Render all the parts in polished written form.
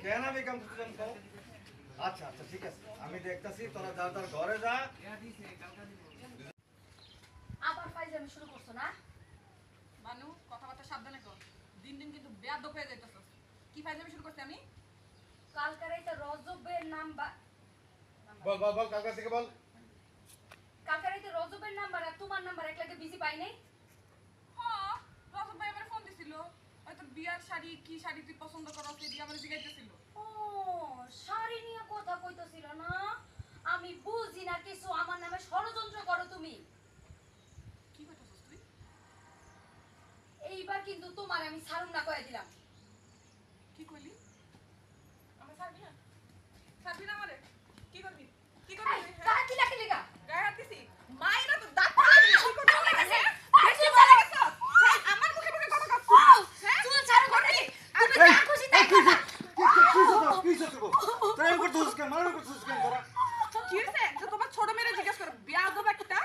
কেন আমি কাম করতে জান কও? আচ্ছা আচ্ছা ঠিক আছে, আমি দেখতাছি, তোরা যা তার ঘরে যা। আবার ফাইজলামি শুরু করছো না? মানু কথাবার্তা সাবধানে কর, দিন দিন কিন্তু বেয়াদব হয়ে যাইতেছস। কি ফাইজলামি শুরু করছি আমি? কালকের এইটা রজবের নাম্বার, বল বল বল, কালকা থেকে বল। কালকের এইটা রজবের নাম্বার আর তোমার নাম্বার একলাগে বিজি পাই নাই। হ্যাঁ, রজব ভাই আমার ফোন দিছিল, হয়তো বিয়ার শাড়ি কি শাড়ি তুই পছন্দ করস এই দিয়ে আমার জিজ্ঞাসা ও শাড়ি নিয়ে কথা কইতাছিল না? আমি বুঝি না কিছু, আমার নামে ষড়যন্ত্র করো তুমি। কি কইতাছস তুই? এইবার কিন্তু তোমার আমি ছাড়ুম না কয়ে দিলাম। কি কইলি? আমার ছাড়বি না? ছাড়বি না আমারে? কি করবি? কি করবি? এই কারা কি লাগি লাগা? গায়ে হাত দিছি? মাইরা তো দাঁত ফালাই দিবি। কি করতে লাগেছে? বেশি চলে গেছস? হ্যাঁ, আমার মুখে মুখে কথা কচ্ছিস? হ্যাঁ? চুল ছাড়ো করবি? তুমি এই, যা খুশি তাই কি করবা। তোরা এম করতেছিস কেন? মারামারি করতেছিস কেন তোরা? কি হইছে? যে তোমার ছোট মেয়েরা জিজ্ঞেস করে বেয়াদব একটা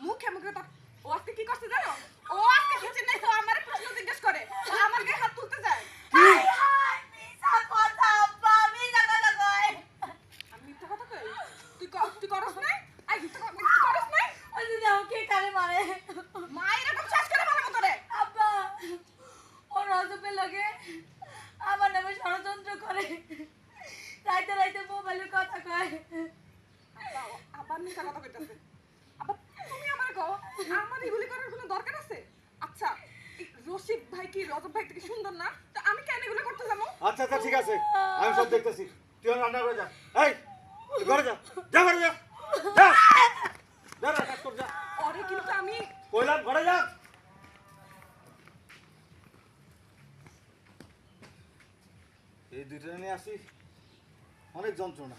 মুখে মুখে তো ও আজকে কি করতে জানো? ও আজকে কিছু নাই তো আমার প্রশ্ন জিজ্ঞেস করে। ও আমার গায়ে হাত তুলতে যায়। হাই হাই মিছা কথা আব্বা, মিছা কথা কয়। আমি মিথ্যা কথা কই? তুই করস নাই? আই তুই করস নাই? ওই দিদি আমাকে কারে মারে। মায়ের একদম শেষ করে ফেলাবো তোরে। আব্বা ও রজবের লগে আমার নামে ষড়যন্ত্র করে, রাইতে রাইতে মোবাইলে কথা কয়। আবার মিথ্যা কথা কইতাছে। আবার তুমি আমারে কও আমার এগুলি করার কোনো দরকার আছে? আচ্ছা এই রশিদ ভাই কি রজব ভাই থেকে সুন্দর না? তো আমি কেন এগুলো করতে যাবো? আচ্ছা আচ্ছা ঠিক আছে, আমি সব দেখতেছি। তুই এখন রান্না করে যা। এই তুই ঘরে যা, যা ঘরে যা, যা যা না, কাজ কর যা। পরে কিন্তু আমি কইলাম ঘরে যা। এই দুইটা নিয়ে আসি, অনেক যন্ত্রণা।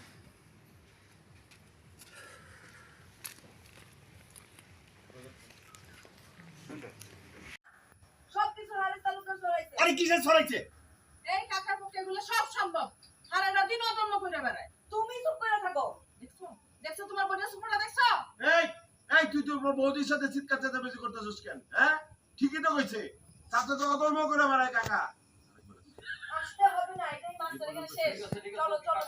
সবকিছু হারে তালুকা সরাইছে। আরে কিসের ছড়াইছে? এই কাকার পক্ষে এগুলো সব সম্ভব। সারাটা দিন অজন্য করে বেড়ায়। তুমি চুপ করে থাকো। দেখছো? দেখছো তোমার বোনের সুপুরটা দেখছো? এই এই তুই তো বৌদির সাথে চিৎকার চেঁচামেচি করতেছিস কেন? হ্যাঁ, ঠিকই তো কইছে। তাতে তো অধর্ম করে বেড়ায় কাকা। আসতে হবে না, এটাই মাস্টার এখানে শেষ। চলো চলো।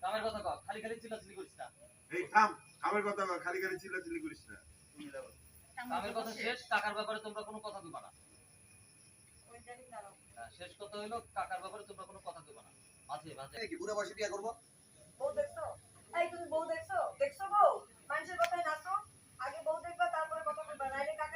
কামের কথা কও, খালি খালি চিল্লাচিল্লি করিস না। এই থাম, কামের কথা কর, খালি খালি চিল্লাচিল্লি করিস না। কামের কথা শেষ, কাকার ব্যাপারে তোমরা কোনো কথা দিবা না। শেষ কথা হইলো কাকার ব্যাপারে তোমরা কোনো কথা দিবা না। মাঝে মাঝে কি বুড়া বয়সে বিয়ে করব? বউ দেখছো? এই তুমি বউ দেখছো? দেখছো বউ? মানুষের কথায় নাচো। আগে বউ দেখবা তারপরে কথা বলবা, নাইলে কাকা